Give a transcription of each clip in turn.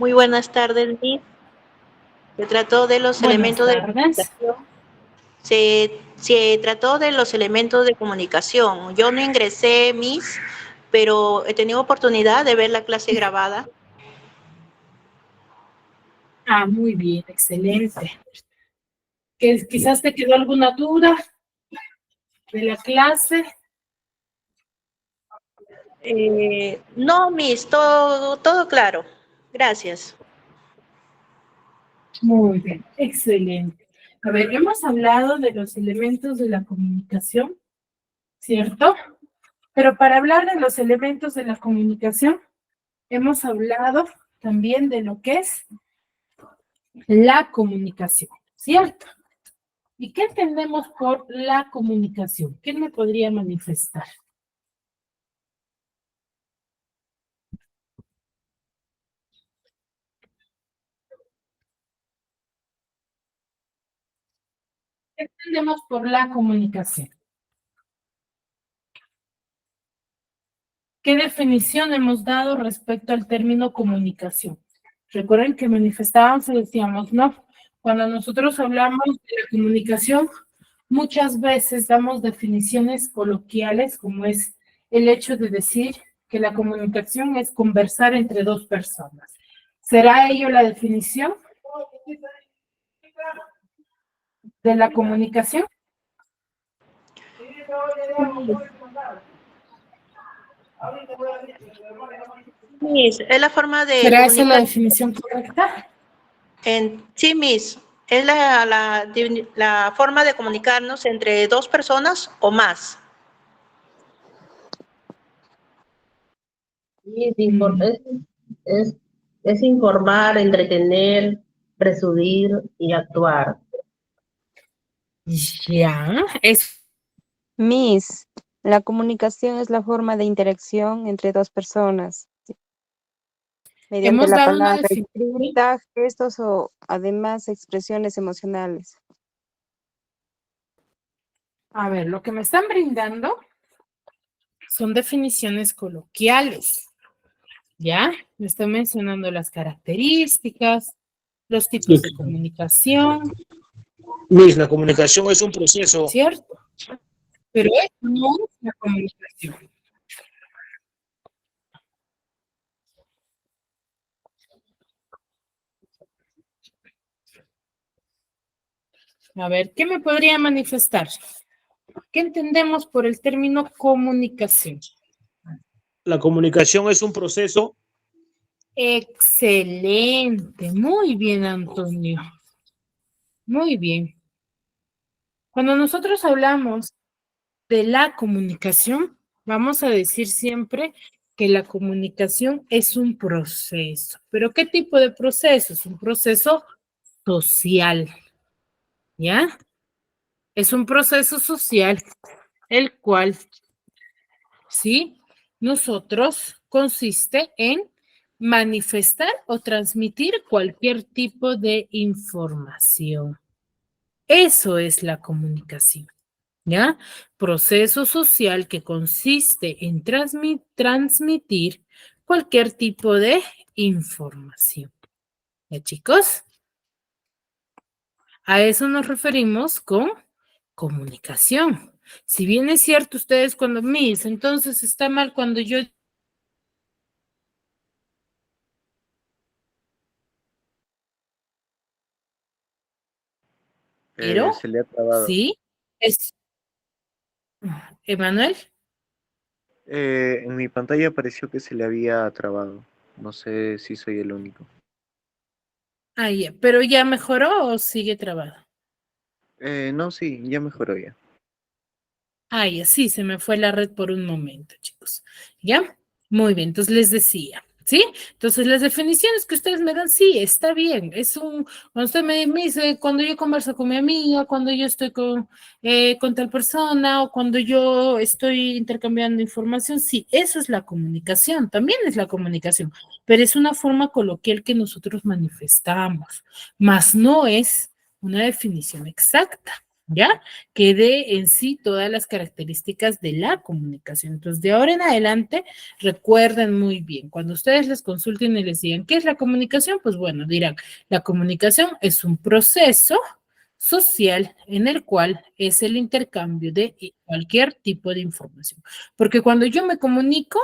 Muy buenas tardes, Miss. Se trató de los Buenas elementos de tardes. comunicación. Se trató de los elementos de comunicación. Yo no ingresé, Miss, pero he tenido oportunidad de ver la clase grabada. Muy bien, excelente. Quizás te quedó alguna duda de la clase. No, Miss, todo claro. Gracias. Muy bien, excelente. A ver, hemos hablado de los elementos de la comunicación, ¿cierto? Pero para hablar de los elementos de la comunicación, hemos hablado también de lo que es la comunicación, ¿cierto? ¿Y qué entendemos por la comunicación? ¿Quién me podría manifestar? ¿Qué entendemos por la comunicación? ¿Qué definición hemos dado respecto al término comunicación? Recuerden que manifestábamos y decíamos, no, cuando nosotros hablamos de la comunicación, muchas veces damos definiciones coloquiales, como es el hecho de decir que la comunicación es conversar entre dos personas. ¿Será ello la definición de la comunicación? Miss, es la forma de ¿Será esa la comunicar. definición correcta? Sí, Miss, es la forma de comunicarnos entre dos personas o más. Sí, es, es informar, entretener, persuadir y actuar. Ya, es Miss, la comunicación es la forma de interacción entre dos personas mediante hemos la dado una palabra definición. escrita, gestos o además expresiones emocionales. A ver, lo que me están brindando son definiciones coloquiales, ¿ya? Me están mencionando las características, los tipos de comunicación, Miss, la comunicación es un proceso. ¿cierto? Pero eso no es la comunicación. A ver, ¿qué me podría manifestar? ¿Qué entendemos por el término comunicación? La comunicación es un proceso. Excelente, muy bien, Antonio. Muy bien. Cuando nosotros hablamos de la comunicación, vamos a decir siempre que la comunicación es un proceso. ¿Pero qué tipo de proceso? Es un proceso social, ¿ya? Es un proceso social el cual, ¿sí? Nosotros consiste en manifestar o transmitir cualquier tipo de información. Eso es la comunicación. ¿Ya? Proceso social que consiste en transmitir cualquier tipo de información. ¿Ya, chicos? A eso nos referimos con comunicación. Si bien es cierto, ustedes cuando me dicen, entonces está mal cuando yo... Pero, Se le ha trabado. sí, es... Emanuel. En mi pantalla pareció que se le había trabado. No sé si soy el único. Ya, pero ya mejoró o sigue trabado. No, sí, ya mejoró ya. Ya, sí, se me fue la red por un momento, chicos. ¿Ya? Muy bien, entonces les decía, ¿sí? Entonces las definiciones que ustedes me dan, sí, está bien. Cuando usted me dice, cuando yo converso con mi amiga, cuando yo estoy con tal persona o cuando yo estoy intercambiando información, sí, eso es la comunicación, también es la comunicación, pero es una forma coloquial que nosotros manifestamos, más no es una definición exacta. ¿ya? Que dé en sí todas las características de la comunicación. Entonces, de ahora en adelante, recuerden muy bien, cuando ustedes les consulten y les digan, ¿qué es la comunicación? Pues bueno, dirán, la comunicación es un proceso social en el cual es el intercambio de cualquier tipo de información. Porque cuando yo me comunico,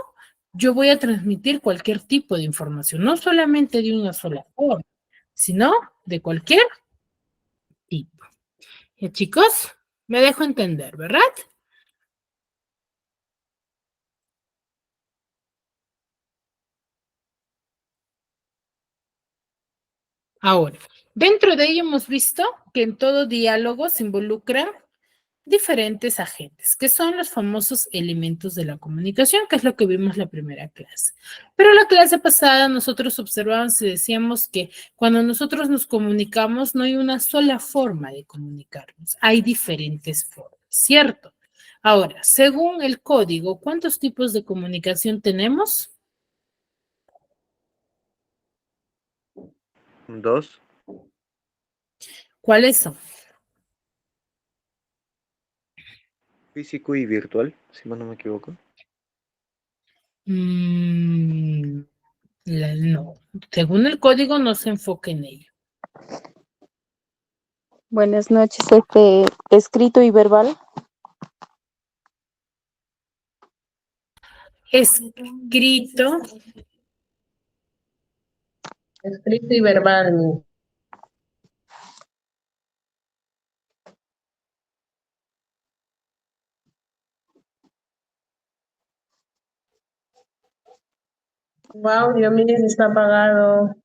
yo voy a transmitir cualquier tipo de información, no solamente de una sola forma, sino de cualquier tipo. ¿Ya, chicos? Me dejo entender, ¿verdad? Ahora, dentro de ello hemos visto que en todo diálogo se involucran diferentes agentes, que son los famosos elementos de la comunicación, que es lo que vimos la primera clase. Pero la clase pasada nosotros observamos y decíamos que cuando nosotros nos comunicamos no hay una sola forma de comunicarnos, hay diferentes formas, ¿cierto? Ahora, según el código, ¿cuántos tipos de comunicación tenemos? 2. ¿Cuáles son? Físico y virtual, si mal no me equivoco. Mm, no, según el código no se enfoca en ello. Buenas noches, escrito y verbal. Escrito, Escrito y verbal, Miss. Su audio, Miss, está apagado.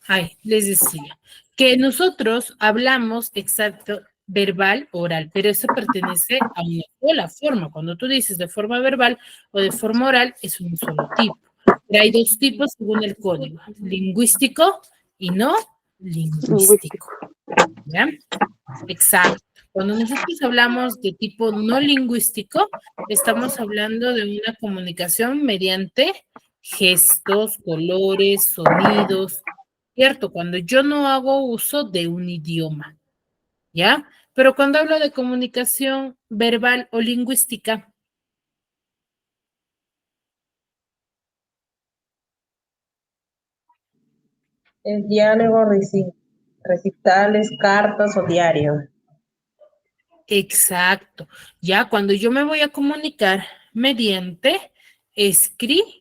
ay, les decía, que nosotros hablamos exacto verbal, oral, pero eso pertenece a una sola forma. Cuando tú dices de forma verbal o de forma oral, es un solo tipo. Pero hay dos tipos según el código, lingüístico y no lingüístico. ¿Ya? Exacto. Cuando nosotros hablamos de tipo no lingüístico, estamos hablando de una comunicación mediante gestos, colores, sonidos, ¿cierto? Cuando yo no hago uso de un idioma, ¿ya? Pero cuando hablo de comunicación verbal o lingüística, El diálogo, recitales, cartas o diario. exacto, ya cuando yo me voy a comunicar mediante escritura.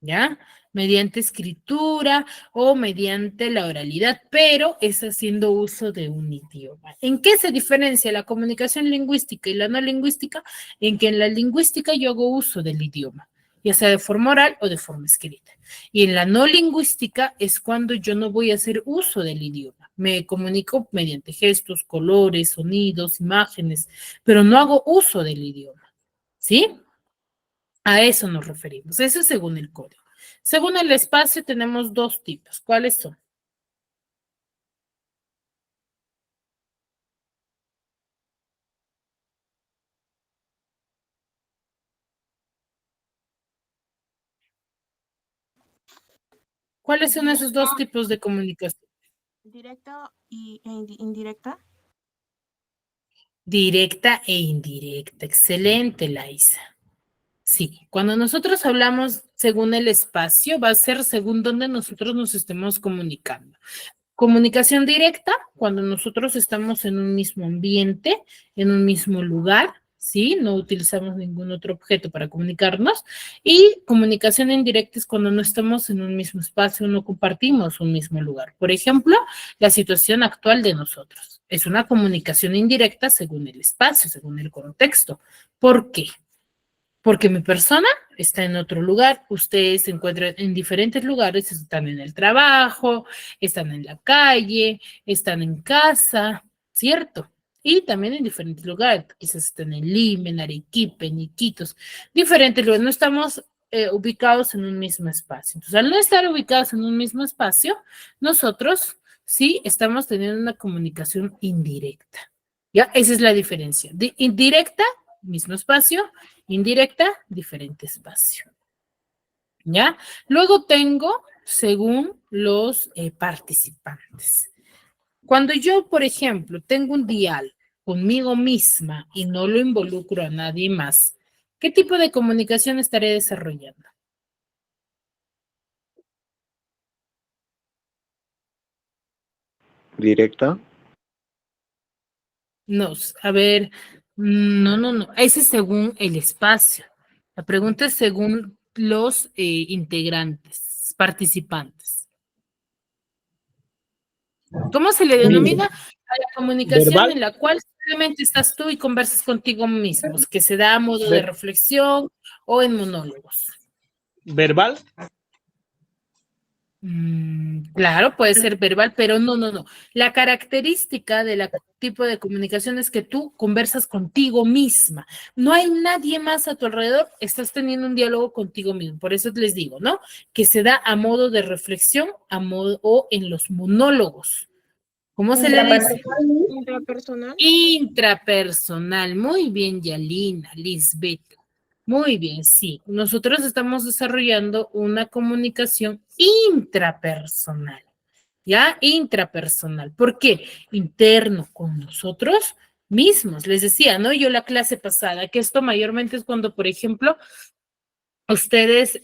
¿Ya? Mediante escritura o mediante la oralidad, pero es haciendo uso de un idioma. ¿En qué se diferencia la comunicación lingüística y la no lingüística? En que en la lingüística yo hago uso del idioma, ya sea de forma oral o de forma escrita. Y en la no lingüística es cuando yo no voy a hacer uso del idioma. Me comunico mediante gestos, colores, sonidos, imágenes, pero no hago uso del idioma. ¿Sí? A eso nos referimos. Eso es según el código. Según el espacio tenemos dos tipos. ¿Cuáles son? ¿Cuáles son esos dos tipos de comunicación? Directa e indirecta. Directa e indirecta. Excelente, Laisa. Sí, cuando nosotros hablamos según el espacio, va a ser según donde nosotros nos estemos comunicando. Comunicación directa, cuando nosotros estamos en un mismo ambiente, en un mismo lugar, ¿sí? No utilizamos ningún otro objeto para comunicarnos. Y comunicación indirecta es cuando no estamos en un mismo espacio, no compartimos un mismo lugar. Por ejemplo, la situación actual de nosotros. Es una comunicación indirecta según el espacio, según el contexto. ¿Por qué? Porque mi persona está en otro lugar, ustedes se encuentran en diferentes lugares, están en el trabajo, están en la calle, están en casa, ¿cierto? Y también en diferentes lugares, quizás están en Lima, en Arequipa, en Iquitos, diferentes lugares, no estamos ubicados en un mismo espacio. Entonces, al no estar ubicados en un mismo espacio, nosotros sí estamos teniendo una comunicación indirecta. ¿Ya? Esa es la diferencia. Indirecta, mismo espacio, indirecta, diferente espacio. ¿Ya? Luego tengo según los participantes. Cuando yo, por ejemplo, tengo un diálogo conmigo misma y no lo involucro a nadie más, ¿qué tipo de comunicación estaré desarrollando? ¿Directa? No, a ver, no. Ese es según el espacio. La pregunta es según los integrantes, participantes. ¿Cómo se le denomina a la comunicación Verbal, en la cual simplemente estás tú y conversas contigo mismos, que se da a modo de ver- reflexión o en monólogos? verbal, Claro, puede ser verbal, pero no. La característica de la tipo de comunicación es que tú conversas contigo misma. No hay nadie más a tu alrededor, estás teniendo un diálogo contigo mismo. Por eso les digo, ¿no? Que se da a modo de reflexión, a modo o en los monólogos. ¿Cómo se le dice? Intrapersonal. Intrapersonal. Intrapersonal. Muy bien, Yalina, Lisbeth. Muy bien, sí. Nosotros estamos desarrollando una comunicación intrapersonal. ¿Ya? Intrapersonal. ¿Por qué? Interno con nosotros mismos. Les decía, ¿no? Yo la clase pasada, que esto mayormente es cuando, por ejemplo, ustedes,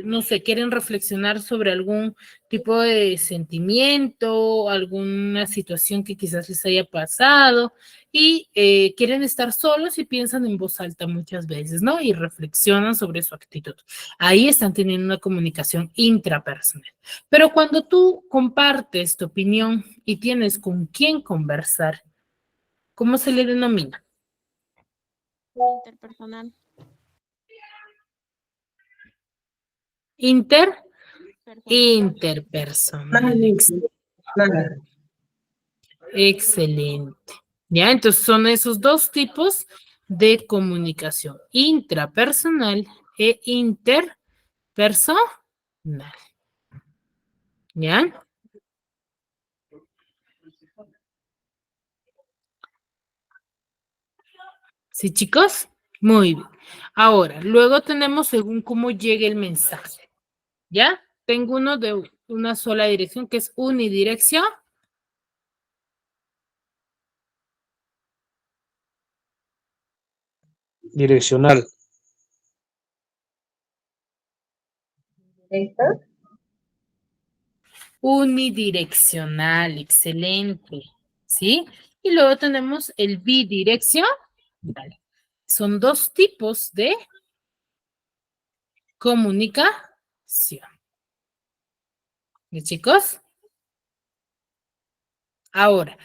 no sé, quieren reflexionar sobre algún tipo de sentimiento, alguna situación que quizás les haya pasado y quieren estar solos y piensan en voz alta muchas veces, ¿no? Y reflexionan sobre su actitud. Ahí están teniendo una comunicación intrapersonal. Pero cuando tú compartes tu opinión y tienes con quién conversar, ¿cómo se le denomina? Interpersonal. Personal. Interpersonal. Excelente. Ya, entonces son esos dos tipos de comunicación, intrapersonal e interpersonal. ¿Ya? ¿Sí, chicos? Muy bien. Ahora, luego tenemos según cómo llegue el mensaje. ¿Ya? Tengo uno de una sola dirección que es unidirección. direccional, Unidireccional, excelente. ¿Sí? Y luego tenemos el bidireccional. Son dos tipos de comunicación. ¿Y chicos? Ahora,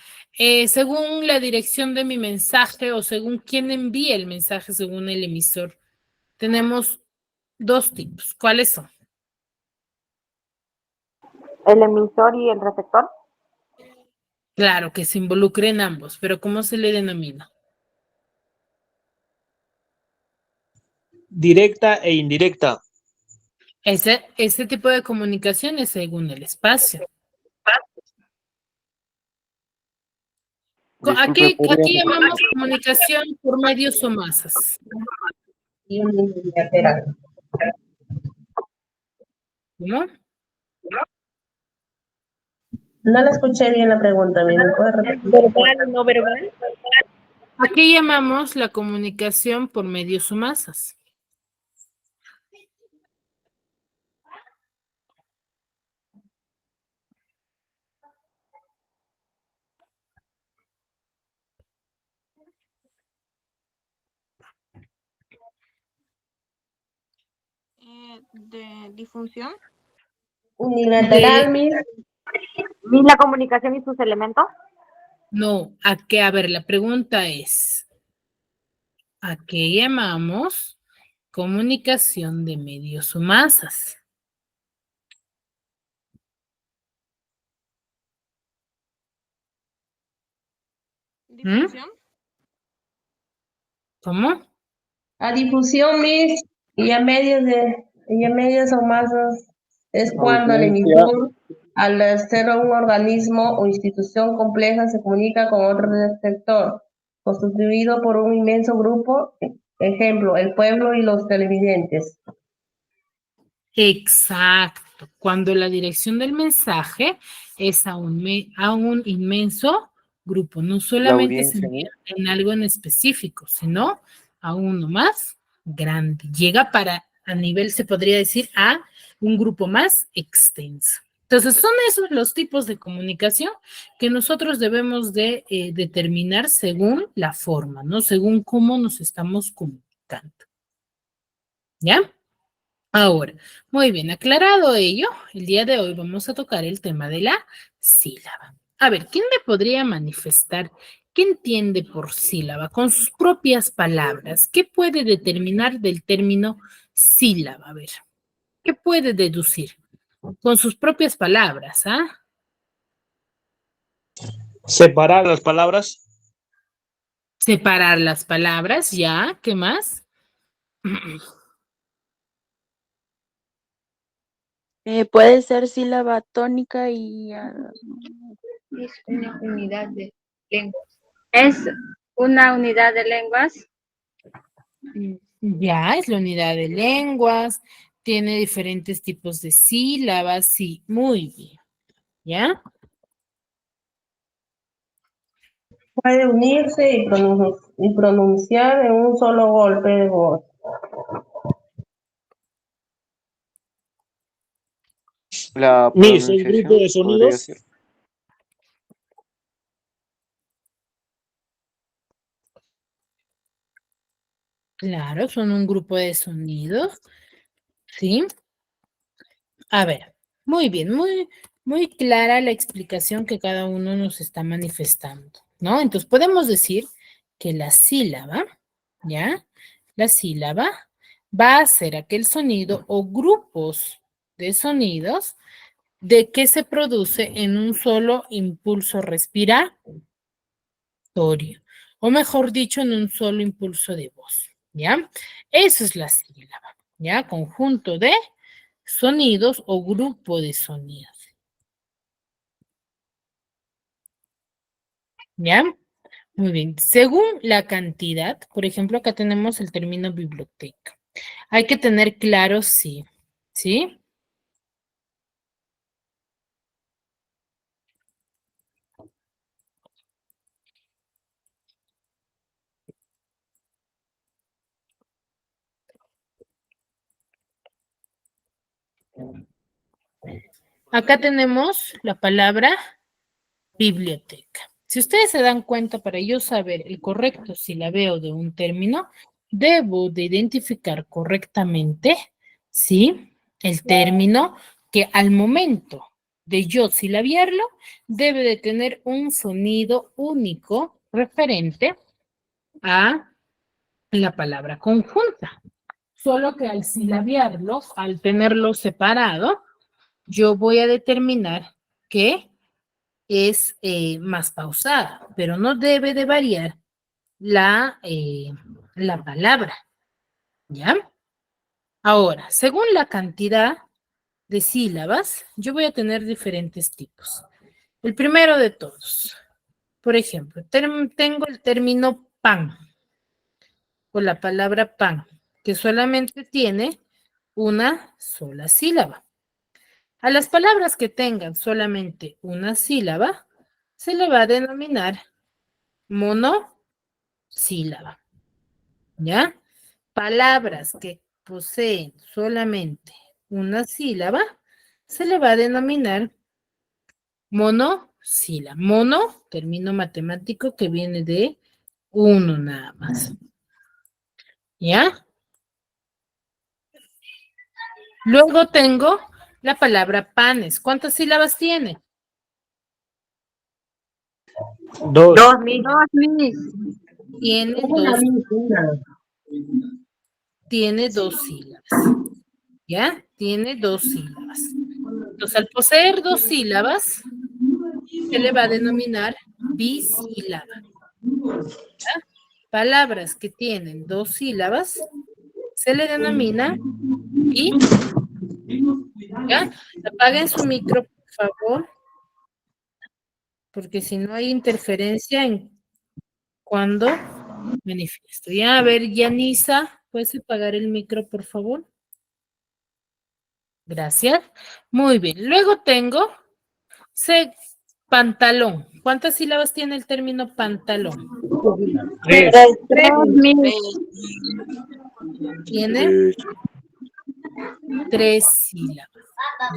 según la dirección de mi mensaje o según quién envía el mensaje, según el emisor, tenemos dos tipos. ¿Cuáles son? El emisor y el receptor. Claro, que se involucren ambos, pero ¿cómo se le denomina? directa e indirecta. Ese tipo de comunicación es según el espacio. Disculpe, Aquí llamamos comunicación por medios o masas. ¿No? No le escuché bien la pregunta, ¿me puede repetir? Verbal y no verbal. ¿A qué llamamos la comunicación por medios o masas? De difusión. Unilateral, Miss. ¿Y la comunicación y sus elementos? No, a ver, la pregunta es, ¿a qué llamamos comunicación de medios o masas? Difusión. ¿Cómo? A difusión, Miss, y a medios o masas es cuando el Audiencia. emisor, al ser un organismo o institución compleja, se comunica con otro receptor, constituido por un inmenso grupo, ejemplo, el pueblo y los televidentes. Exacto. Correcto. Cuando la dirección del mensaje es a un inmenso grupo. No La solamente se audiencia, ¿no? envía en algo en específico, sino a uno más grande. Llega a nivel, se podría decir, a un grupo más extenso. Entonces, son esos los tipos de comunicación que nosotros debemos de determinar según la forma, ¿no? Según cómo nos estamos comunicando. ¿Ya? Ahora, muy bien, aclarado ello, el día de hoy vamos a tocar el tema de la sílaba. A ver, ¿quién me podría manifestar qué entiende por sílaba con sus propias palabras? ¿Qué puede determinar del término sílaba? A ver, ¿qué puede deducir con sus propias palabras? ¿Ah? Separar las palabras. Separar las palabras, ¿ya? ¿Qué más? Puede ser sílaba tónica y Es una unidad de lenguas. Es una unidad de lenguas. Ya, es la unidad de lenguas, tiene diferentes tipos de sílabas, sí, muy bien. ¿Ya? Puede unirse y pronunciar en un solo golpe de voz. La Miss, el grupo pronunciación de podría sonidos. ser. Claro, son un grupo de sonidos, ¿sí? A ver, muy bien, muy clara la explicación que cada uno nos está manifestando, ¿no? Entonces podemos decir que la sílaba, ¿ya? La sílaba va a ser aquel sonido o grupos de sonidos de que se produce en un solo impulso respiratorio, o mejor dicho, en un solo impulso de voz, ¿ya? Eso es la sílaba, ¿ya? Conjunto de sonidos o grupo de sonidos, ¿ya? Muy bien. Según la cantidad, por ejemplo, acá tenemos el término biblioteca. Hay que tener claro sí, ¿sí? Acá tenemos la palabra biblioteca. Si ustedes se dan cuenta, para yo saber el correcto silabeo de un término, debo de identificar correctamente, ¿sí? El término que al momento de yo silabiarlo, debe de tener un sonido único referente a la palabra conjunta. Solo que al silabiarlo, al tenerlo separado, yo voy a determinar que es más pausada, pero no debe de variar la palabra, ¿ya? Ahora, según la cantidad de sílabas, yo voy a tener diferentes tipos. El primero de todos, por ejemplo, tengo el término pan, o la palabra pan, que solamente tiene una sola sílaba. A las palabras que tengan solamente una sílaba, se le va a denominar monosílaba, ¿ya? Palabras que poseen solamente una sílaba, se le va a denominar monosílaba. Mono, término matemático que viene de uno nada más, ¿ya? Luego tengo la palabra panes. ¿Cuántas sílabas tiene? Dos. Dos mil. Tiene dos sílabas, ¿ya? Tiene dos sílabas. Entonces, al poseer dos sílabas, se le va a denominar bisílaba. ¿Ya? Palabras que tienen dos sílabas, se le denomina bi. ¿Ya? Apaguen su micro, por favor, porque si no hay interferencia en cuando manifiesto. Ya, a ver, Yanisa, ¿puedes apagar el micro, por favor? Gracias. Muy bien. Luego tengo pantalón. ¿Cuántas sílabas tiene el término pantalón? 3. Tres, Miss. Tiene 3 sílabas.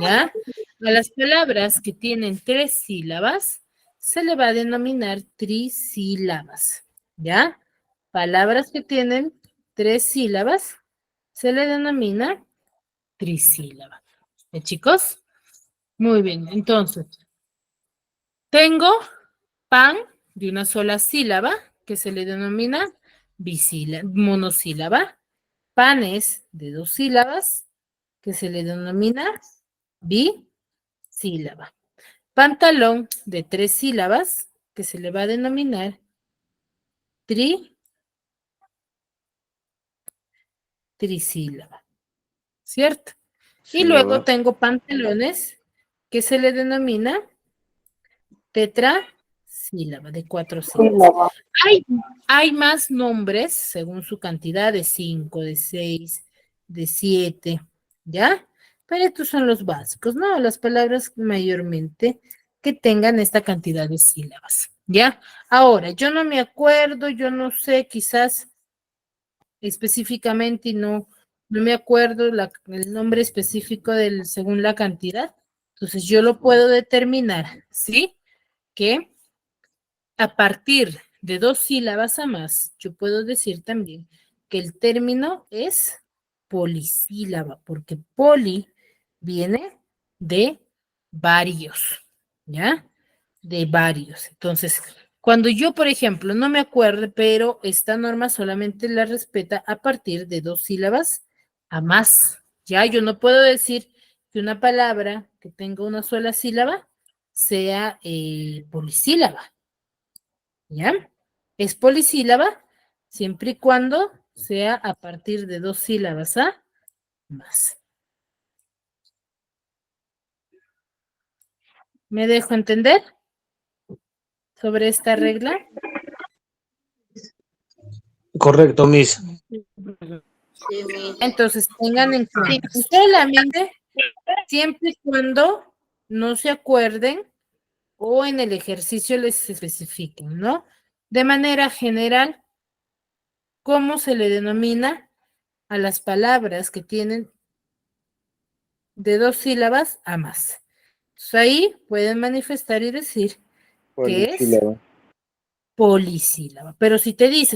¿Ya? A las palabras que tienen 3 sílabas se le va a denominar trisílabas. ¿Ya? Palabras que tienen 3 sílabas se le denomina trisílaba. Chicos? Muy bien. Entonces, tengo pan de una sola sílaba que se le denomina monosílaba. Panes de 2 sílabas que se le denomina bisílaba. Pantalón de 3 sílabas que se le va a denominar trisílaba. ¿Cierto? Y luego tengo pantalones que se le denomina tetrasílaba de 4 sílabas. Hay más nombres según su cantidad de 5, de 6, de 7, ¿ya? Pero estos son los básicos, ¿no? Las palabras mayormente que tengan esta cantidad de sílabas, ¿ya? Ahora, yo no me acuerdo, yo no sé, quizás específicamente y no me acuerdo el nombre específico según la cantidad. Entonces, yo lo puedo determinar, ¿sí? Que a partir de 2 sílabas a más, yo puedo decir también que el término es polisílaba, porque poli viene de varios, ¿ya? De varios. Entonces, cuando yo, por ejemplo, no me acuerdo, pero esta norma solamente la respeta a partir de 2 sílabas a más, ¿ya? Yo no puedo decir que una palabra que tenga una sola sílaba sea polisílaba, ¿ya? Es polisílaba siempre y cuando sea a partir de 2 sílabas a más. ¿Me dejo entender sobre esta regla? Correcto, Miss. Entonces, tengan en cuenta, solamente siempre y cuando no se acuerden o en el ejercicio les especifiquen, ¿no? De manera general, ¿cómo se le denomina a las palabras que tienen de 2 sílabas a más? Entonces, ahí pueden manifestar y decir que es polisílaba. Pero si te dice,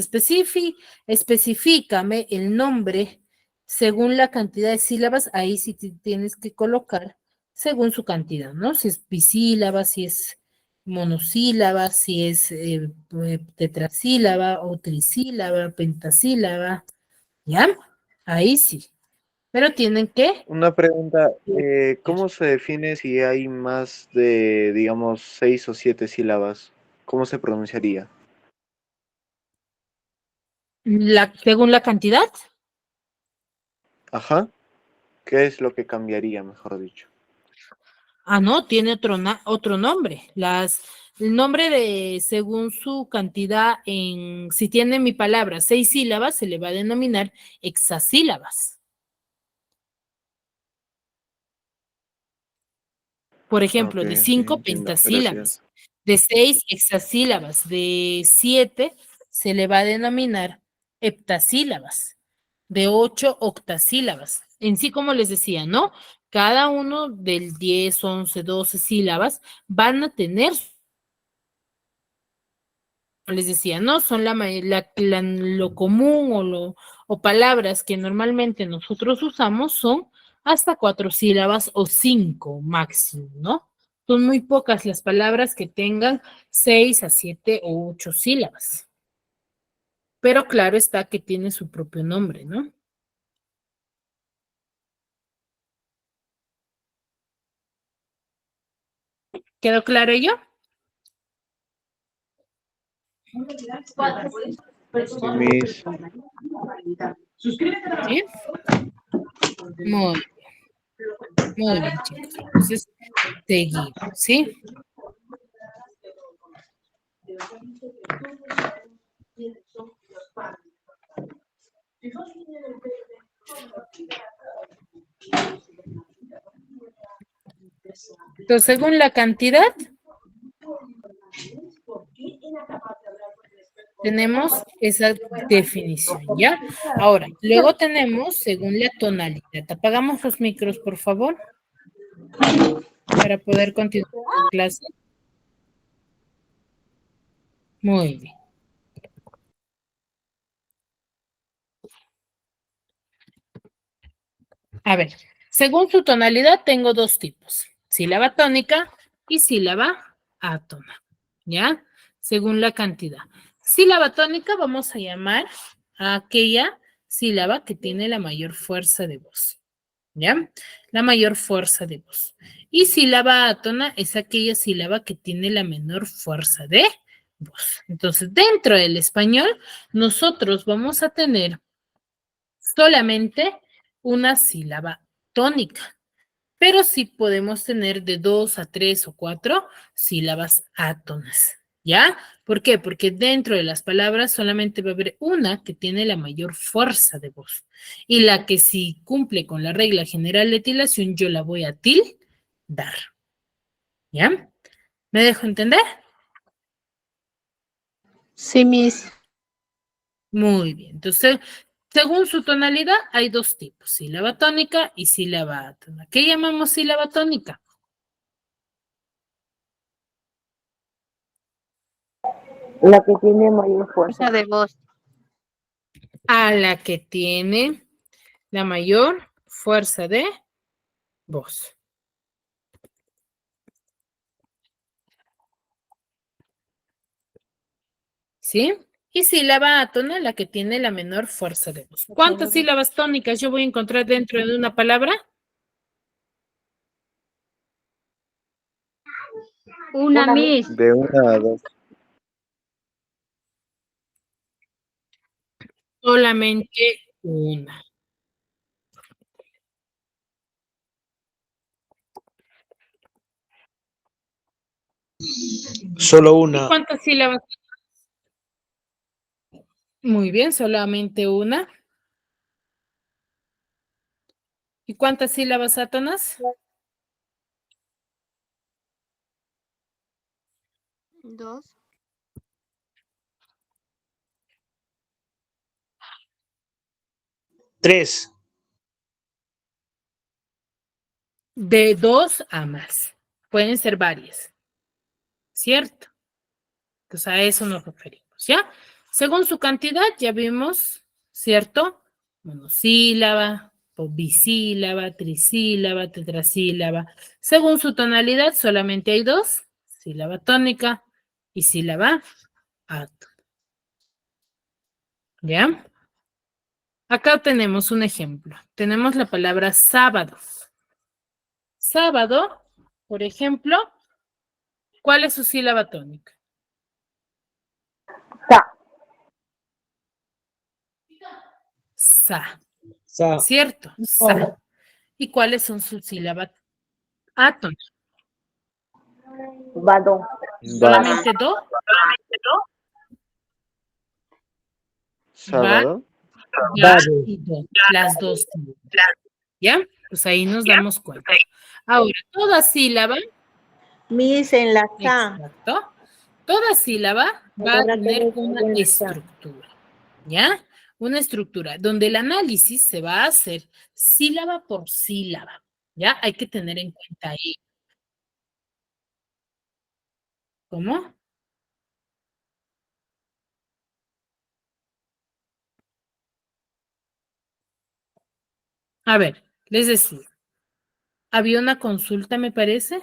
especifícame el nombre según la cantidad de sílabas, ahí sí tienes que colocar según su cantidad, ¿no? Si es bisílaba, si es monosílaba, si es tetrasílaba o trisílaba, pentasílaba, ¿ya? Ahí sí. Pero tienen que... Una pregunta, ¿cómo se define si hay más de, digamos, 6 o 7 sílabas? ¿Cómo se pronunciaría? según la cantidad. Ajá. ¿Qué es lo que cambiaría, mejor dicho? Ah, no, tiene otro nombre. El nombre de, según su cantidad, si tiene mi palabra 6 sílabas, se le va a denominar hexasílabas. Por ejemplo, de 5 pentasílabas, de 6 hexasílabas, de 7 se le va a denominar heptasílabas, de 8 octasílabas. En sí, como les decía, ¿no? Cada uno del 10, 11, 12 sílabas van a tener, les decía, ¿no? Son lo común o palabras que normalmente nosotros usamos son hasta 4 sílabas o 5 máximo, ¿no? Son muy pocas las palabras que tengan 6 a 7 o 8 sílabas. Pero claro está que tiene su propio nombre, ¿no? ¿Quedó claro ello? Miss. ¿Sí? Muy bien, chicos. Entonces, seguimos, ¿sí? Entonces, según la cantidad, tenemos esa definición, ¿ya? Ahora, luego tenemos según la tonalidad. Apagamos los micros, por favor, para poder continuar la clase. Muy bien. A ver, según su tonalidad tengo dos tipos, sílaba tónica y sílaba átona, ¿ya? Según la cantidad. Sílaba tónica vamos a llamar a aquella sílaba que tiene la mayor fuerza de voz, ¿ya? La mayor fuerza de voz. Y sílaba átona es aquella sílaba que tiene la menor fuerza de voz. Entonces, dentro del español, nosotros vamos a tener solamente una sílaba tónica, pero sí podemos tener de 2 a 3 o 4 sílabas átonas, ¿ya? ¿Por qué? Porque dentro de las palabras solamente va a haber una que tiene la mayor fuerza de voz y la que si cumple con la regla general de tilación yo la voy a tildar, ¿ya? ¿Me dejo entender? Sí, Miss. Muy bien, entonces, según su tonalidad, hay dos tipos, sílaba tónica y sílaba átona. ¿Qué llamamos sílaba tónica? La que tiene mayor fuerza. Fuerza de voz. A la que tiene la mayor fuerza de voz. ¿Sí? Y sílaba átona, la que tiene la menor fuerza de voz. ¿Cuántas sílabas tónicas yo voy a encontrar dentro de una palabra? Una Miss. De 1 a 2. Solamente una. Solo ¿Y una. cuántas sílabas? Muy bien, solamente una. ¿Y cuántas sílabas átonas? 2. 3. De 2 a más. Pueden ser varias. ¿Cierto? Entonces a eso nos referimos, ¿ya? Según su cantidad, ya vimos, ¿cierto? Monosílaba, bisílaba, trisílaba, tetrasílaba. Según su tonalidad, solamente hay dos, sílaba tónica y sílaba átona. ¿Ya? Acá tenemos un ejemplo. Tenemos la palabra sábado. Sábado, por ejemplo, ¿cuál es su sílaba tónica? Sa. Sa. Sa. ¿Cierto? Sa. ¿Y cuáles son sus sílabas átonas? Vado. ¿Solamente do? Va, Sábado. ya y do. Las dos sílabas. ¿Ya? Pues ahí nos damos cuenta. Ahora, toda sílaba, Miss en la SA. exacto, toda sílaba va a Ahora tener tengo una en la SA. estructura. ¿Ya? Una estructura donde el análisis se va a hacer sílaba por sílaba. ¿Ya? Hay que tener en cuenta ahí. ¿Cómo? A ver, les decía, había una consulta, me parece.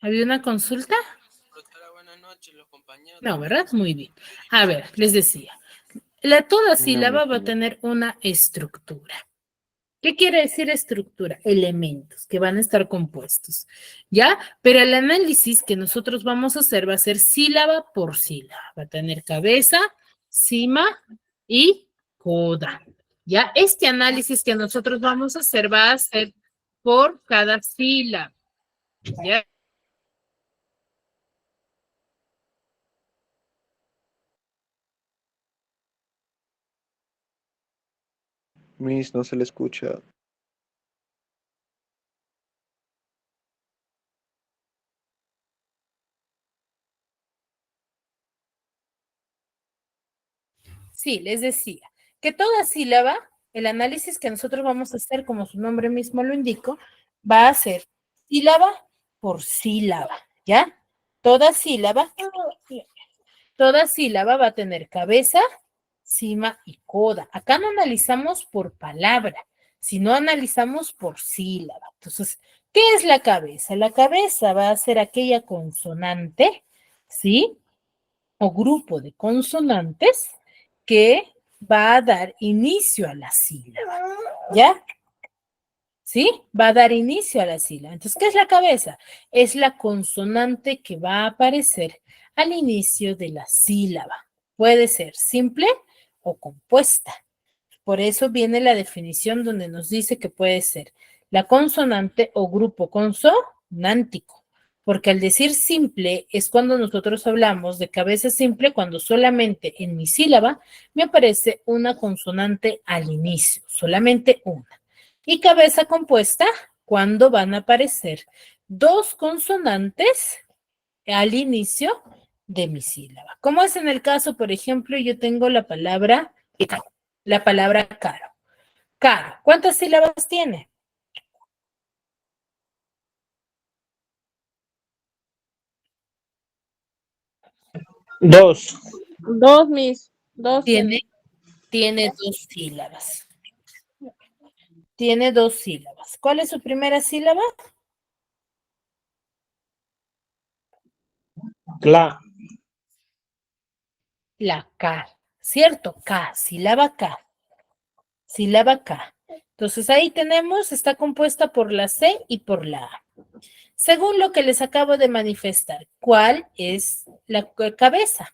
¿Había una consulta? Buenas noches, los compañeros. No, ¿verdad? Muy bien. A ver, les decía, toda sílaba va a tener una estructura. ¿Qué quiere decir estructura? Elementos que van a estar compuestos, ¿ya? Pero el análisis que nosotros vamos a hacer va a ser sílaba por sílaba. Va a tener cabeza, cima y coda, ¿ya? Este análisis que nosotros vamos a hacer va a ser por cada sílaba, ¿ya? Miss, no se le escucha. Sí, les decía que toda sílaba, el análisis que nosotros vamos a hacer, como su nombre mismo lo indica, va a ser sílaba por sílaba, ¿ya? Toda sílaba va a tener cabeza, cima y coda. Acá no analizamos por palabra, sino analizamos por sílaba. Entonces, ¿qué es la cabeza? La cabeza va a ser aquella consonante, ¿sí? O grupo de consonantes que va a dar inicio a la sílaba, ¿ya? ¿Sí? Va a dar inicio a la sílaba. Entonces, ¿qué es la cabeza? Es la consonante que va a aparecer al inicio de la sílaba. Puede ser simple o compuesta. Por eso viene la definición donde nos dice que puede ser la consonante o grupo consonántico. Porque al decir simple es cuando nosotros hablamos de cabeza simple, cuando solamente en mi sílaba me aparece una consonante al inicio, solamente una. Y cabeza compuesta cuando van a aparecer dos consonantes al inicio de mi sílaba. Como es en el caso, por ejemplo, yo tengo la palabra caro. Caro, ¿cuántas sílabas tiene? Dos. Dos, Miss. Dos Tiene dos sílabas. Tiene dos sílabas. ¿Cuál es su primera sílaba? Cla. La K, ¿cierto? K, sílaba K. Sílaba K. Entonces ahí tenemos, está compuesta por la C y por la A. Según lo que les acabo de manifestar, ¿cuál es la cabeza?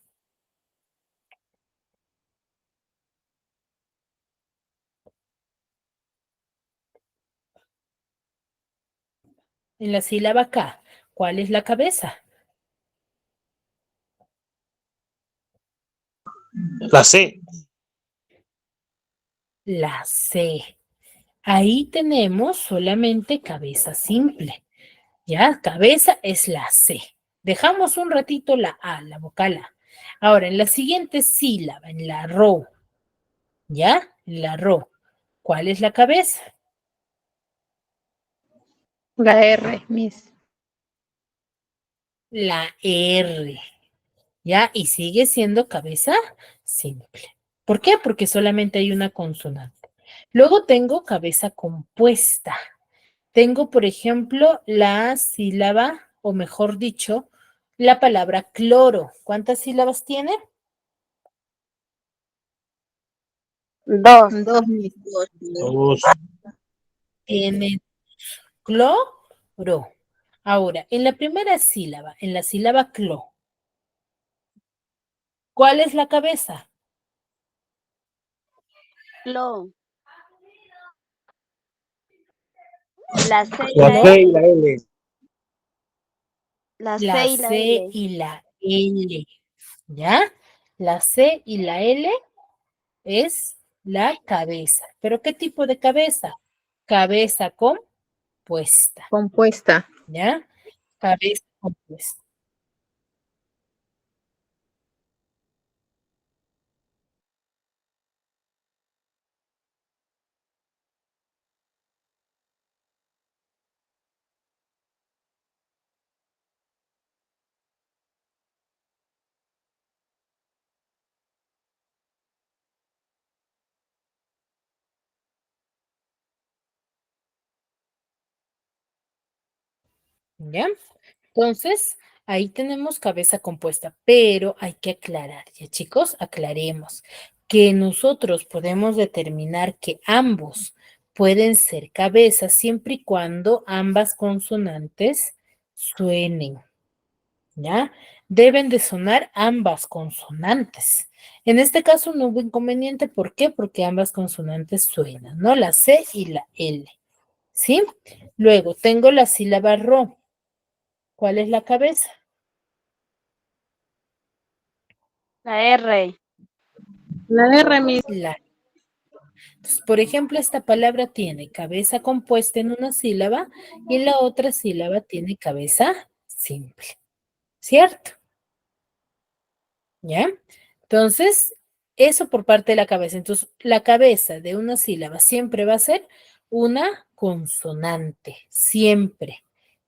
En la sílaba K, ¿cuál es la cabeza? La C. La C. Ahí tenemos solamente cabeza simple. ¿Ya? Cabeza es la C. Dejamos un ratito la A, la vocal A. Ahora, en la siguiente sílaba, en la RO, ¿ya? En la RO, ¿cuál es la cabeza? La R, Miss. La R, ¿ya? Y sigue siendo cabeza simple. ¿Por qué? Porque solamente hay una consonante. Luego tengo cabeza compuesta. Tengo, por ejemplo, la sílaba, o mejor dicho, la palabra cloro. ¿Cuántas sílabas tiene? Dos. Dos, Miss. Dos. Tiene cloro. Ahora, en la primera sílaba, en la sílaba clo, ¿cuál es la cabeza? Clo. La C y La la C y L. la L. La C La y la C L. y la L, ¿ya? La C y la L es la cabeza. ¿Pero qué tipo de cabeza? Cabeza compuesta, Compuesta. ¿ya? Cabeza compuesta. ¿Ya? Entonces, ahí tenemos cabeza compuesta, pero hay que aclarar, ya chicos, aclaremos que nosotros podemos determinar que ambos pueden ser cabezas siempre y cuando ambas consonantes suenen, ¿ya? Deben de sonar ambas consonantes. En este caso no hubo inconveniente, ¿por qué? Porque ambas consonantes suenan, ¿no? La C y la L, ¿sí? Luego tengo la sílaba RO. ¿Cuál es la cabeza? La R. La R, Miss. Entonces, por ejemplo, esta palabra tiene cabeza compuesta en una sílaba y en la otra sílaba tiene cabeza simple, ¿cierto? ¿Ya? Entonces, eso por parte de la cabeza. Entonces, la cabeza de una sílaba siempre va a ser una consonante, siempre.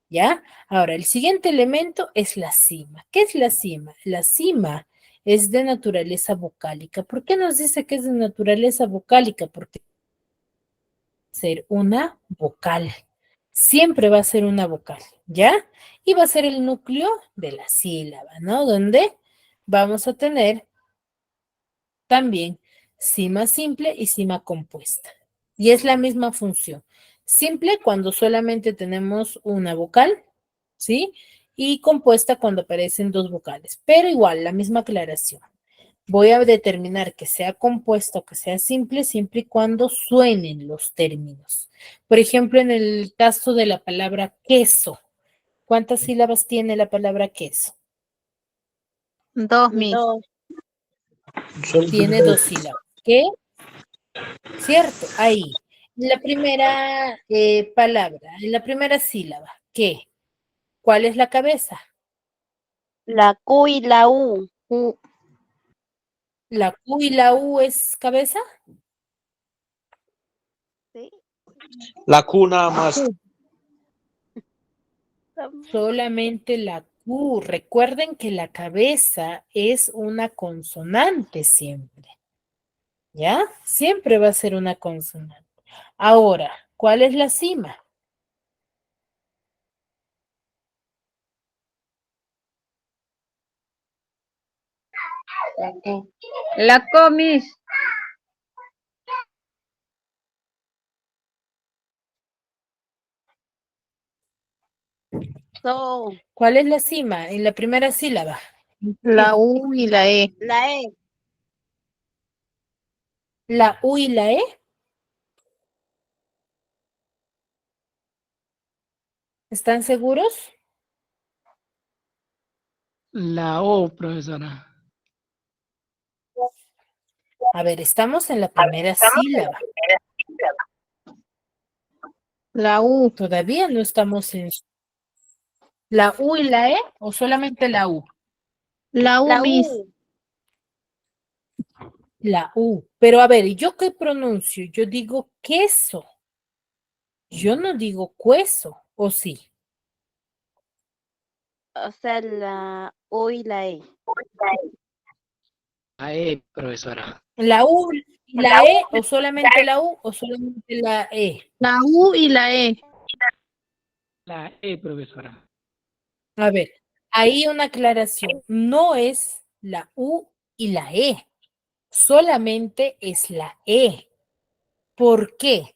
¿Ya? Ahora, el siguiente elemento es la cima. ¿Qué es la cima? La cima es de naturaleza vocálica. ¿Por qué nos dice que es de naturaleza vocálica? Porque va a ser una vocal. Siempre va a ser una vocal, ¿ya? Y va a ser el núcleo de la sílaba, ¿no? Donde vamos a tener también cima simple y cima compuesta. Y es la misma función. Simple cuando solamente tenemos una vocal, ¿sí? Y compuesta cuando aparecen dos vocales. Pero igual, la misma aclaración. Voy a determinar que sea compuesta o que sea simple siempre y cuando suenen los términos. Por ejemplo, en el caso de la palabra queso, ¿cuántas sílabas tiene la palabra queso? 2, Miss. 2. Tiene 2 sílabas. ¿Qué? ¿Cierto? Ahí. En la primera palabra, en la primera sílaba, ¿qué? ¿Cuál es la cabeza? La Q y la U. ¿La Q y la U es cabeza? Sí. La Q nada más. Solamente la Q. Recuerden que la cabeza es una consonante siempre. ¿Ya? Siempre va a ser una consonante. Ahora, ¿cuál es la cima? La Q, Miss. So, ¿Cuál es la cima en la primera sílaba? la U y la E. La E. ¿La U y la E? ¿Están seguros? La O, profesora. A ver, estamos en la primera sílaba. La U. Todavía no estamos en la U y la E o solamente la U. La U, Miss. La U. Pero a ver, ¿yo qué pronuncio? Yo digo queso. Yo no digo cueso, ¿o sí? O sea, la U y la E. La E, profesora. ¿La U y la E o solamente la U o solamente la E? La U y la E. La E, profesora. A ver, ahí una aclaración. No es la U y la E. Solamente es la E. ¿Por qué?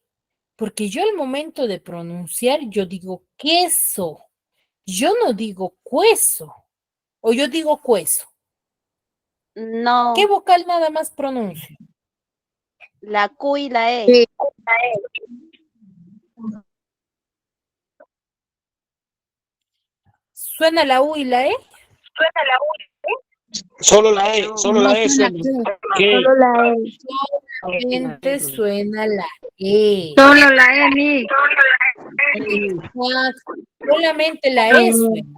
Porque yo al momento de pronunciar, yo digo queso. Yo no digo cueso. O yo digo cueso. No. ¿Qué vocal nada más pronuncio? La Q y la E. ¿Suena la U y la E? Solo la E, solo la E suena. ¿Qué? Solo la E. Solamente suena la E. Solo la E, Miss. Solamente la E suena.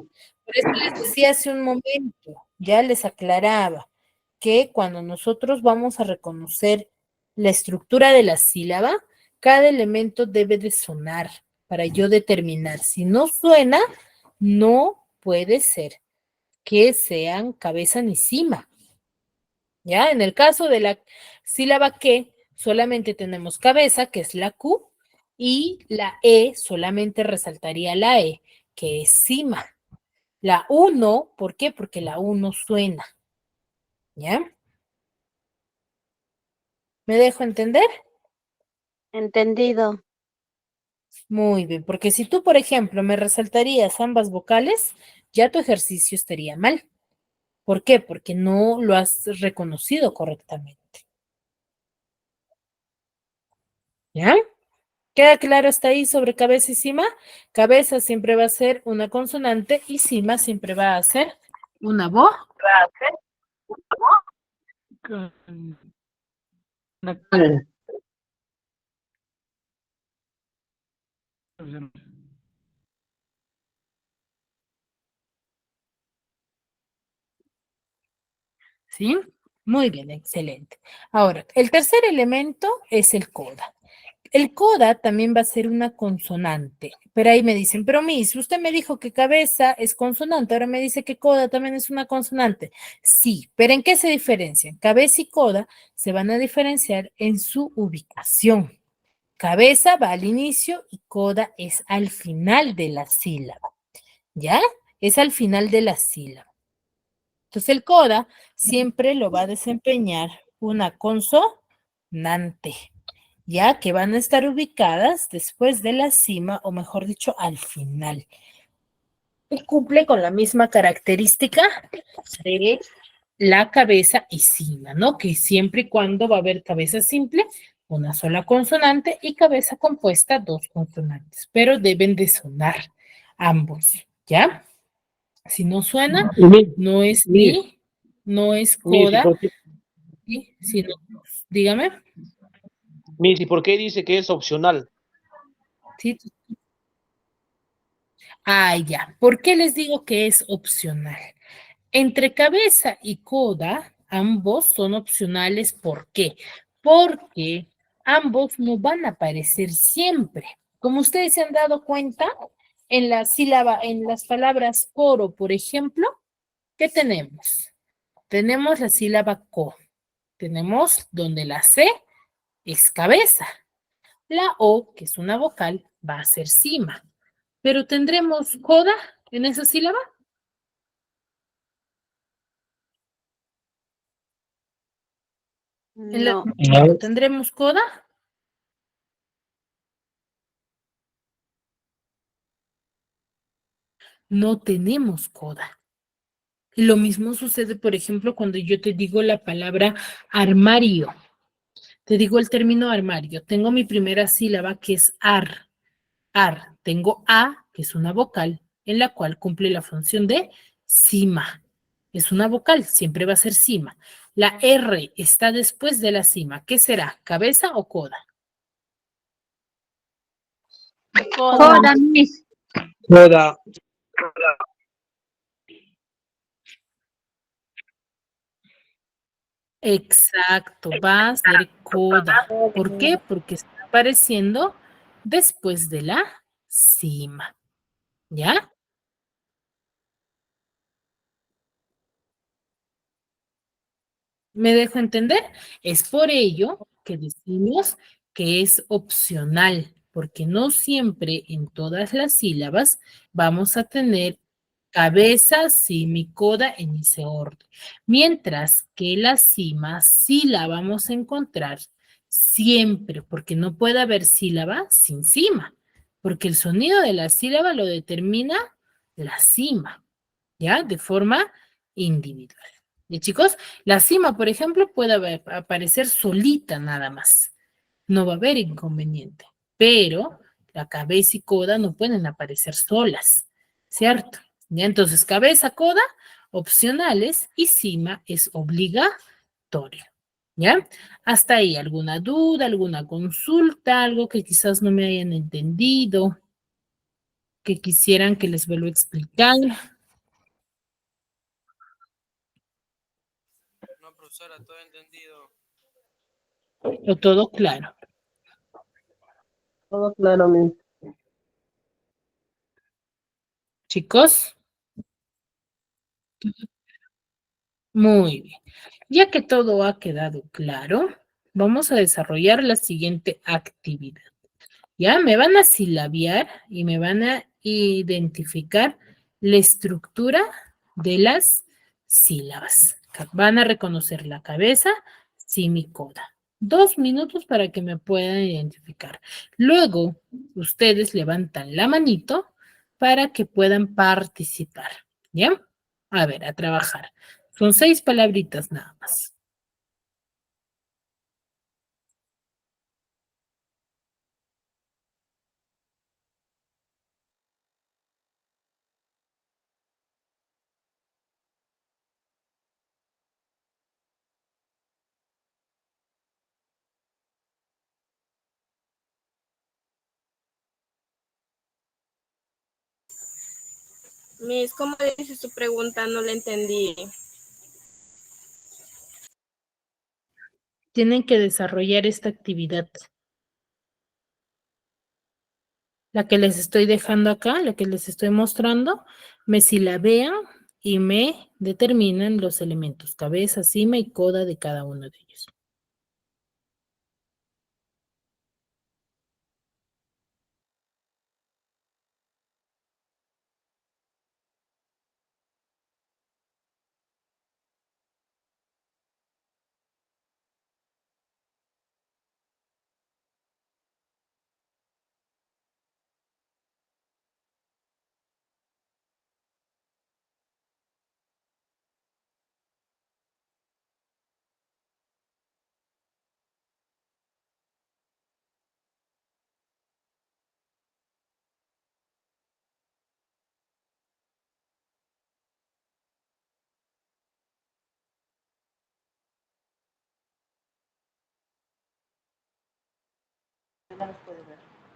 Por eso les decía hace un momento, ya les aclaraba, que cuando nosotros vamos a reconocer la estructura de la sílaba, cada elemento debe de sonar para yo determinar. Si no suena, no puede ser que sean cabeza ni cima. ¿Ya? En el caso de la sílaba que, solamente tenemos cabeza, que es la Q, y la E solamente resaltaría la E, que es cima. La U no, ¿por qué? Porque la U no suena. ¿Ya? ¿Me dejo entender? Entendido. Muy bien, porque si tú, por ejemplo, me resaltarías ambas vocales, ya tu ejercicio estaría mal. ¿Por qué? Porque no lo has reconocido correctamente. ¿Ya? ¿Queda claro hasta ahí sobre cabeza y cima? Cabeza siempre va a ser una consonante y cima siempre va a ser una voz. Con- profesora. ¿Sí? Muy bien, excelente. Ahora, el tercer elemento es el coda. El coda también va a ser una consonante, pero ahí me dicen, pero Miss, usted me dijo que cabeza es consonante, ahora me dice que coda también es una consonante. Sí, pero ¿en qué se diferencian? Cabeza y coda se van a diferenciar en su ubicación. Cabeza va al inicio y coda es al final de la sílaba. ¿Ya? Es al final de la sílaba. Entonces el coda siempre lo va a desempeñar una consonante, ya que van a estar ubicadas después de la cima, o mejor dicho, al final. Y cumple con la misma característica de la cabeza y cima, ¿no? Que siempre y cuando va a haber cabeza simple, una sola consonante, y cabeza compuesta, dos consonantes, pero deben de sonar ambos, ¿ya? Si no suena, no es ni, no es Miss, coda, y si no, dígame. ¿y por qué dice que es opcional? Sí. Ah, ya. ¿Por qué les digo que es opcional? Entre cabeza y coda, ambos son opcionales. ¿Por qué? Porque ambos no van a aparecer siempre. Como ustedes se han dado cuenta, en la sílaba, en las palabras coro, por ejemplo, ¿qué tenemos? Tenemos la sílaba co. Tenemos donde la C es cabeza. La O, que es una vocal, va a ser cima. Pero ¿tendremos coda en esa sílaba? No. ¿Tendremos coda? No tenemos coda. Y lo mismo sucede, por ejemplo, cuando yo te digo la palabra armario. Te digo el término armario. Tengo mi primera sílaba que es ar. Ar. Tengo a, que es una vocal, en la cual cumple la función de cima. Es una vocal, siempre va a ser cima. La R está después de la cima. ¿Qué será? ¿Cabeza o coda? Coda, Miss. Coda. Exacto, va a ser coda. ¿Por qué? Porque está apareciendo después de la cima. ¿Ya? ¿Me dejo entender? Es por ello que decimos que es opcional, porque no siempre en todas las sílabas vamos a tener cabeza, cima y coda en ese orden. Mientras que la cima sí la vamos a encontrar siempre, porque no puede haber sílaba sin cima, porque el sonido de la sílaba lo determina la cima, ¿ya? De forma individual. ¿Y chicos? La cima, por ejemplo, puede aparecer solita nada más. No va a haber inconveniente, pero la cabeza y coda no pueden aparecer solas, ¿cierto? ¿Ya? Entonces, cabeza, coda, opcionales y cima es obligatorio. ¿Ya? Hasta ahí, ¿alguna duda, alguna consulta, algo que quizás no me hayan entendido, que quisieran que les vuelva a explicar? No, profesora, todo entendido. ¿O todo claro? Todo claro, Miss. Chicos, muy bien. Ya que todo ha quedado claro, vamos a desarrollar la siguiente actividad. Ya me van a silabiar y me van a identificar la estructura de las sílabas. Van a reconocer la cabeza, coda. 2 minutos para que me puedan identificar. Luego, ustedes levantan la manito para que puedan participar. ¿Ya? A ver, a trabajar. Son 6 palabritas nada más. Miss, ¿cómo dice su pregunta? No la entendí. Tienen que desarrollar esta actividad. La que les estoy dejando acá, la que les estoy mostrando, me silabean y me determinan los elementos, cabeza, cima y coda de cada uno de ellos.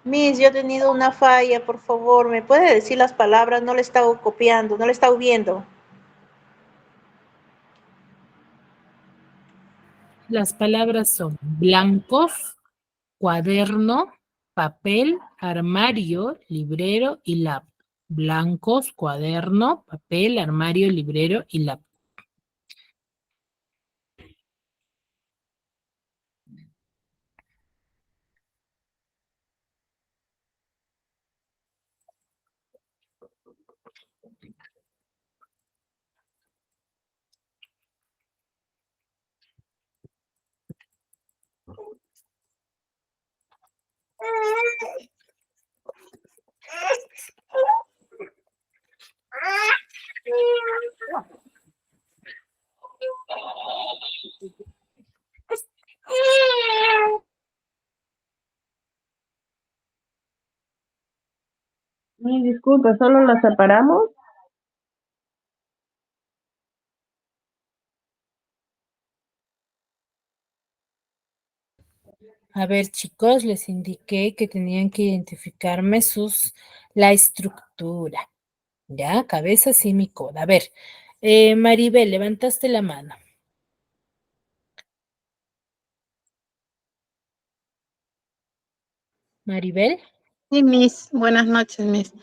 Miss, yo he tenido una falla, por favor, ¿me puede decir las palabras? No le he estado copiando, no le he estado viendo. Las palabras son blancos, cuaderno, papel, armario, librero y lap. Blancos, cuaderno, papel, armario, librero y lap. Disculpe, ¿solo las separamos? A ver, chicos, les indiqué que tenían que identificarme la estructura. ¿Ya? Cabeza, cima y coda. A ver, Maribel, levantaste la mano. Maribel. Sí, Miss. Buenas noches, Miss.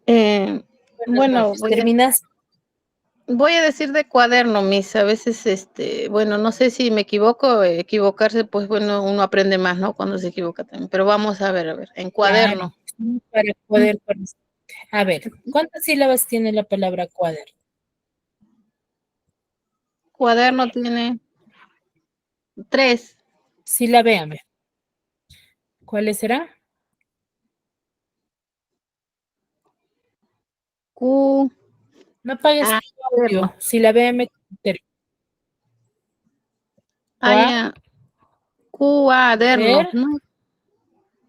Buenas Bueno, noches. ¿Terminas? voy a decir de cuaderno, Miss. A veces, bueno, no sé si me equivoco. Equivocarse, pues bueno, uno aprende más, ¿no? Cuando se equivoca también. Pero vamos a ver, en cuaderno. Claro, para poder conocer. A ver, ¿cuántas sílabas tiene la palabra cuaderno? Cuaderno tiene 3. Sílabeame. ¿Cuáles serán? Q. No apagues tu audio. Cuaderno. Sílabeame. Ya. Cuaderno.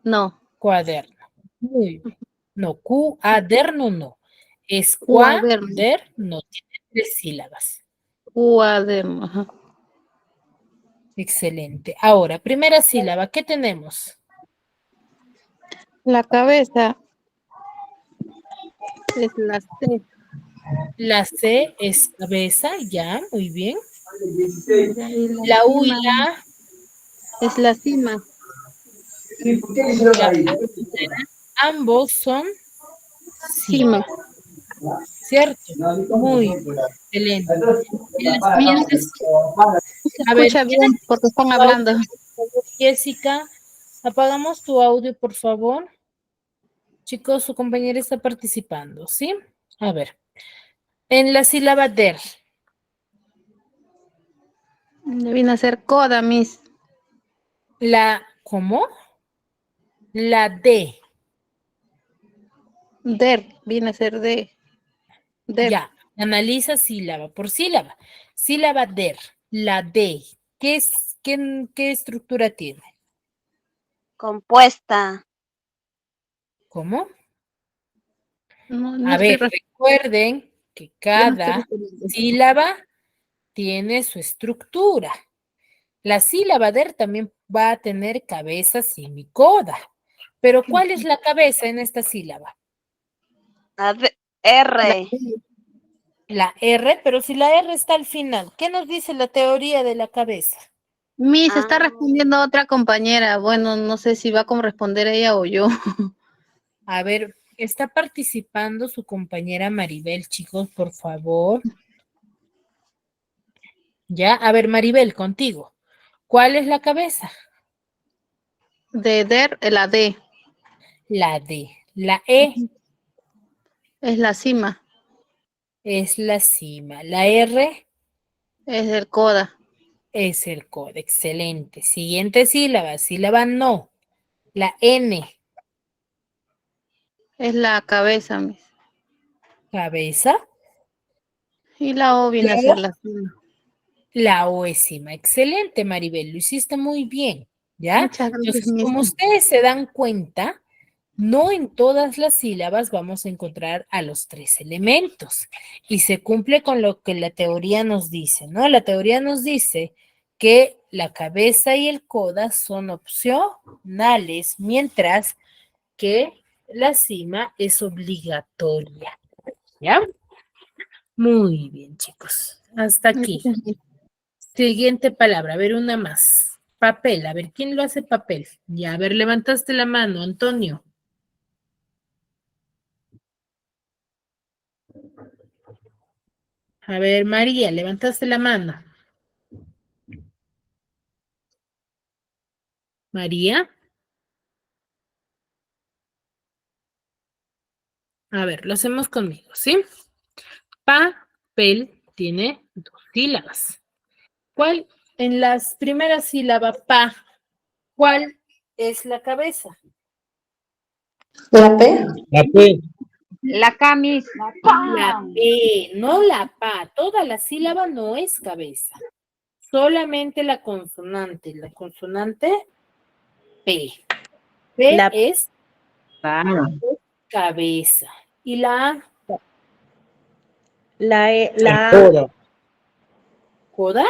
No. Cuaderno. Muy bien. No, cuaderno no. Es Cuaderno. cuaderno. Tiene 3 sílabas. Cuaderno. Ajá. Excelente. Ahora, primera sílaba, ¿qué tenemos? La cabeza es la C. La C es cabeza, ya, muy bien. Y La U y cima la es la cima. ambos son Cima. ¿cierto? Muy bien, excelente. En la siguiente, Se a ver, escucha bien porque están hablando. Jessica, apagamos tu audio, por favor. Chicos, su compañera está participando, ¿sí? A ver, en la sílaba der. Viene a ser coda, Miss. ¿Cómo? La D. Der, viene a ser de. Der. Ya, analiza sílaba por sílaba. Sílaba der, la D. ¿Qué estructura tiene? Compuesta. ¿Cómo? No A estoy ver, recuerden que cada sílaba tiene su estructura. La sílaba der también va a tener cabeza semicoda. Pero ¿cuál es la cabeza en esta sílaba? R. La R, pero si la R está al final, ¿qué nos dice la teoría de la cabeza? Miss, está respondiendo otra compañera. Bueno, no sé si va a corresponder ella o yo. A ver, está participando su compañera Maribel, chicos, por favor. Ya, a ver, Maribel, contigo. ¿Cuál es la cabeza? La D. La D. La E Es la cima. es la cima. La R Es el coda. es el codo. Excelente. Siguiente sílaba. Sílaba no. La N. Es la cabeza, Miss. Cabeza. Y la O viene a ser la cima. La O es cima. Excelente, Maribel. Lo hiciste muy bien. ¿Ya? Muchas gracias, Entonces, Miss. como ustedes se dan cuenta, no en todas las sílabas vamos a encontrar a los 3 elementos y se cumple con lo que la teoría nos dice, ¿no? La teoría nos dice que la cabeza y el coda son opcionales, mientras que la cima es obligatoria, ¿ya? Muy bien, chicos. Hasta aquí. Siguiente palabra, a ver, una más. Papel, a ver, ¿quién lo hace papel? Ya, a ver, levantaste la mano, Antonio. A ver, María, levantaste la mano. María. A ver, lo hacemos conmigo, ¿sí? Papel tiene 2 sílabas. ¿Cuál, en las primeras sílabas, pa, cuál es la cabeza? La P. La P. La K, Miss. La P, no la pa. Toda la sílaba no es cabeza. Solamente la consonante. La consonante P. P La- es cabeza. ¿Y la A? La A Coda. ¿Coda?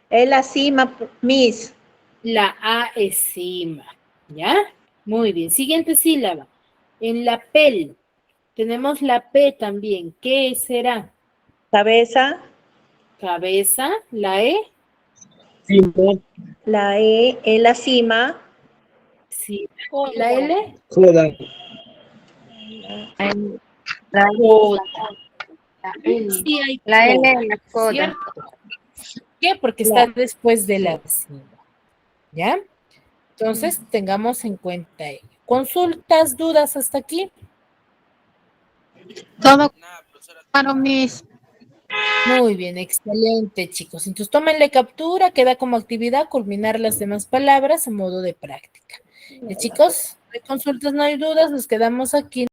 es la cima, Miss. La A es cima, ¿ya? Muy bien. Siguiente sílaba. En la pel tenemos la P también. ¿Qué será? Cabeza. Cabeza. La E. Cima. La E es la cima. Sí. ¿Y la L? Coda. Coda. Sí hay La L coda, en la coda. ¿cierto? ¿Qué? Porque está después de la cima, ¿ya? Entonces, tengamos en cuenta ello. ¿Consultas, dudas hasta aquí? Todo claro, Miss. Muy bien, excelente, chicos. Entonces, tómenle captura, queda como actividad culminar las demás palabras a modo de práctica. Chicos, no hay consultas, no hay dudas, nos quedamos aquí.